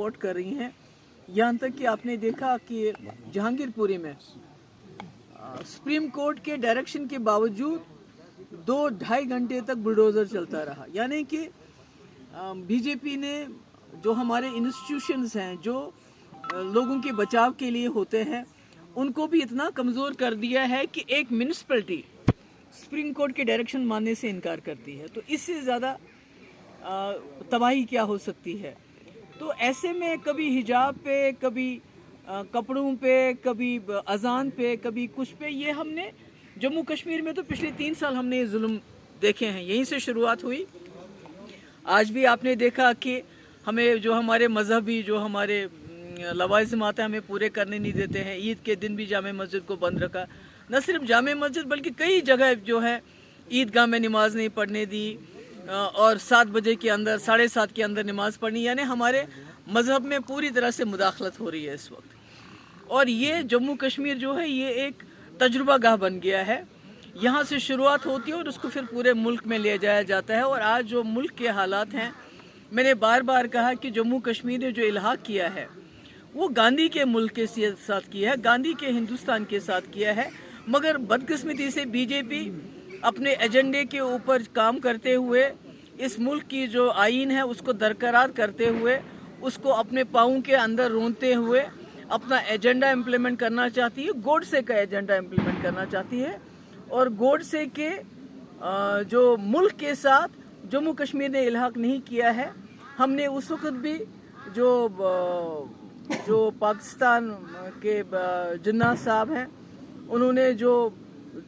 Support कर रही हैं। यहाँ तक कि आपने देखा कि जहांगीरपुरी में सुप्रीम कोर्ट के डायरेक्शन के बावजूद 2-2.5 घंटे तक बुलडोज़र चलता रहा। यानी कि बीजेपी ने जो हमारे इंस्टीट्यूशंस हैं, जो लोगों के बचाव के लिए होते हैं, उनको भी इतना कमज़ोर कर दिया है कि एक म्यूनिसिपैलिटी सुप्रीम कोर्ट के डायरेक्शन मानने से इनकार करती है। तो इससे ज़्यादा तबाही क्या हो सकती है। तो ऐसे में कभी हिजाब पे, कभी कपड़ों पे, कभी अजान पे, कभी कुछ पे, ये हमने जम्मू कश्मीर में तो पिछले 3 साल हमने ये जुल्म देखे हैं। यहीं से शुरुआत हुई। आज भी आपने देखा कि हमें जो हमारे मजहबी जो हमारे लवाज़िम आते हैं हमें पूरे करने नहीं देते हैं। ईद के दिन भी जामे मस्जिद को बंद रखा। न सिर्फ जामे मस्जिद बल्कि कई जगह जो है ईदगाह में नमाज नहीं पढ़ने दी और 7 बजे के अंदर, 7:30 के अंदर नमाज पढ़नी। यानी हमारे मज़हब में पूरी तरह से मुदाखलत हो रही है इस वक्त। और ये जम्मू कश्मीर जो है ये एक तजुर्बा गाह बन गया है। यहाँ से शुरुआत होती है और उसको फिर पूरे मुल्क में ले जाया जाता है। और आज जो मुल्क के हालात हैं, मैंने बार बार कहा कि जम्मू कश्मीर ने जो इल्हाक किया है वो गांधी के मुल्क के साथ किया है, गांधी के हिंदुस्तान के साथ किया है। मगर बदकिस्मती से बीजेपी अपने एजेंडे के ऊपर काम करते हुए इस मुल्क की जो आईन है उसको दरकरार करते हुए, उसको अपने पाँव के अंदर रोंदते हुए अपना एजेंडा इम्प्लीमेंट करना चाहती है। गोडसे का एजेंडा इम्प्लीमेंट करना चाहती है। और गोडसे के जो मुल्क के साथ जम्मू कश्मीर ने इल्हाक नहीं किया है। हमने उस वक्त भी जो पाकिस्तान के जिन्ना साहब हैं, उन्होंने जो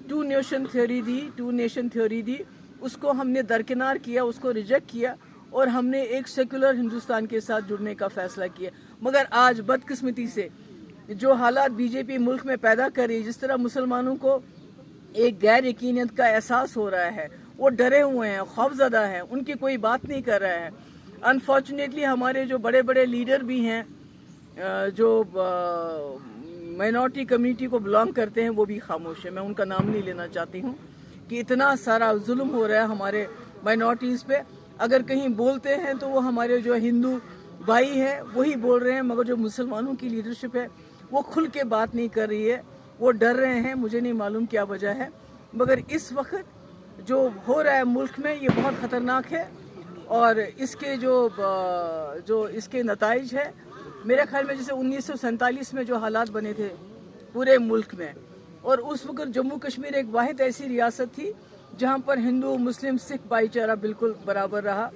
टू नेशन थ्योरी दी, उसको हमने दरकिनार किया, उसको रिजेक्ट किया और हमने एक सेकुलर हिंदुस्तान के साथ जुड़ने का फैसला किया। मगर आज बदकिस्मती से जो हालात बीजेपी मुल्क में पैदा कर रही है, जिस तरह मुसलमानों को एक गैर यकीनियत का एहसास हो रहा है, वो डरे हुए हैं, खौफजदा हैं, उनकी कोई बात नहीं कर रहा है। अनफॉर्चुनेटली हमारे जो बड़े बड़े लीडर भी हैं जो माइनॉरिटी कम्युनिटी को बिलोंग करते हैं, वो भी खामोश है। मैं उनका नाम नहीं लेना चाहती हूँ कि इतना सारा जुल्म हो रहा है हमारे माइनॉरिटीज़ पे। अगर कहीं बोलते हैं तो वो हमारे जो हिंदू भाई हैं वही बोल रहे हैं, मगर जो मुसलमानों की लीडरशिप है वो खुल के बात नहीं कर रही है, वो डर रहे हैं। मुझे नहीं मालूम क्या वजह है, मगर इस वक्त जो हो रहा है मुल्क में ये बहुत ख़तरनाक है। और इसके जो इसके नताइज है, मेरे ख्याल में जैसे 1947 में जो हालात बने थे पूरे मुल्क में, और उस वक्त जम्मू कश्मीर एक वाहिद ऐसी रियासत थी जहाँ पर हिंदू मुस्लिम सिख भाईचारा बिल्कुल बराबर रहा।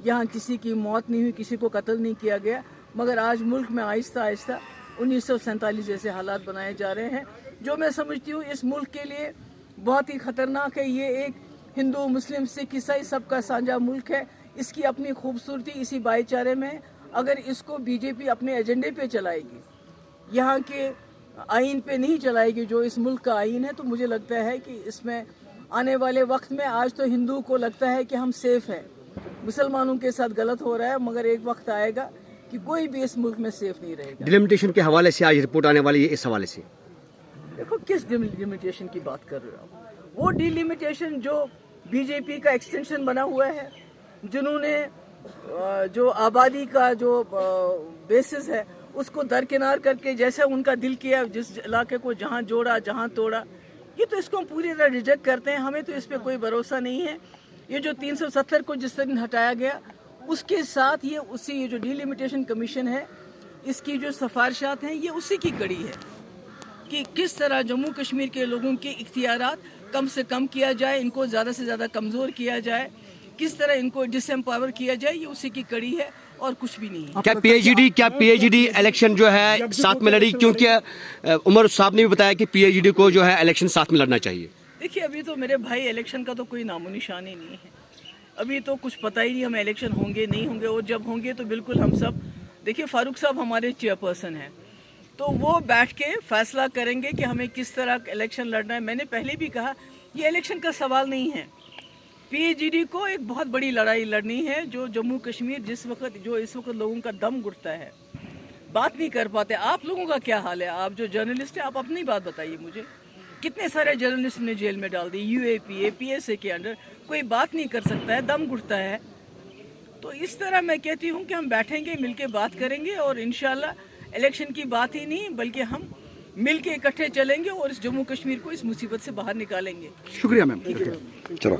यहाँ किसी की मौत नहीं हुई, किसी को कत्ल नहीं किया गया। मगर आज मुल्क में आहिस्ता आहिस्ता 1947 जैसे हालात बनाए जा रहे हैं, जो मैं समझती हूँ इस मुल्क के लिए बहुत ही ख़तरनाक है। ये एक हिंदू मुस्लिम सिख ईसाई सबका साझा मुल्क है। इसकी अपनी खूबसूरती इसी भाईचारे में। अगर इसको बीजेपी अपने एजेंडे पे चलाएगी, यहाँ के आइन पे नहीं चलाएगी जो इस मुल्क का आइन है, तो मुझे लगता है कि इसमें आने वाले वक्त में, आज तो हिंदू को लगता है कि हम सेफ हैं, मुसलमानों के साथ गलत हो रहा है, मगर एक वक्त आएगा कि कोई भी इस मुल्क में सेफ नहीं रहेगा। डिलिमिटेशन के हवाले से आज रिपोर्ट आने वाली है, इस हवाले से देखो किस डिलिमिटेशन की बात कर रहे हो। वो डिलिमिटेशन जो बीजेपी का एक्सटेंशन बना हुआ है, जिन्होंने जो आबादी का जो बेसिस है उसको दरकिनार करके जैसा उनका दिल किया, जिस इलाके को जहाँ जोड़ा जहाँ तोड़ा, ये तो इसको हम पूरी तरह रिजेक्ट करते हैं। हमें तो इस पर कोई भरोसा नहीं है। ये जो 370 को जिस दिन हटाया गया, उसके साथ ये जो डिलिमिटेशन कमीशन है, इसकी जो सिफारिशात हैं, ये उसी की कड़ी है कि किस तरह जम्मू कश्मीर के लोगों के इख्तियारात कम से कम किया जाए, इनको ज़्यादा से ज़्यादा कमज़ोर किया जाए, किस तरह इनको डिसएम्पावर किया जाए, ये उसी की कड़ी है और कुछ भी नहीं है। क्या पीएचडी इलेक्शन जो है साथ में लड़ी, क्योंकि उमर साहब ने भी बताया कि पीएचडी को जो है इलेक्शन साथ में लड़ना चाहिए। देखिए अभी तो मेरे भाई इलेक्शन का तो कोई नामो निशान ही नहीं है। अभी तो कुछ पता ही नहीं हमें इलेक्शन होंगे नहीं होंगे, और जब होंगे तो बिल्कुल हम सब, देखिए फारूक साहब हमारे चेयरपर्सन हैं, तो वो बैठ के फैसला करेंगे कि हमें किस तरह इलेक्शन लड़ना है। मैंने पहले भी कहा ये इलेक्शन का सवाल नहीं है। पीएचडी को एक बहुत बड़ी लड़ाई लड़नी है। जो जम्मू कश्मीर इस वक्त लोगों का दम घुटता है, बात नहीं कर पाते। आप लोगों का क्या हाल है? आप जो जर्नलिस्ट हैं, आप अपनी बात बताइए मुझे। कितने सारे जर्नलिस्ट ने जेल में डाल दी, यूएपीए PSA के अंडर, कोई बात नहीं कर सकता है, दम घुटता है। तो इस तरह मैं कहती हूँ कि हम बैठेंगे, मिल के बात करेंगे और इंशाल्लाह इलेक्शन की बात ही नहीं बल्कि हम मिल के इकट्ठे चलेंगे और इस जम्मू कश्मीर को इस मुसीबत से बाहर निकालेंगे। शुक्रिया मैम। चलो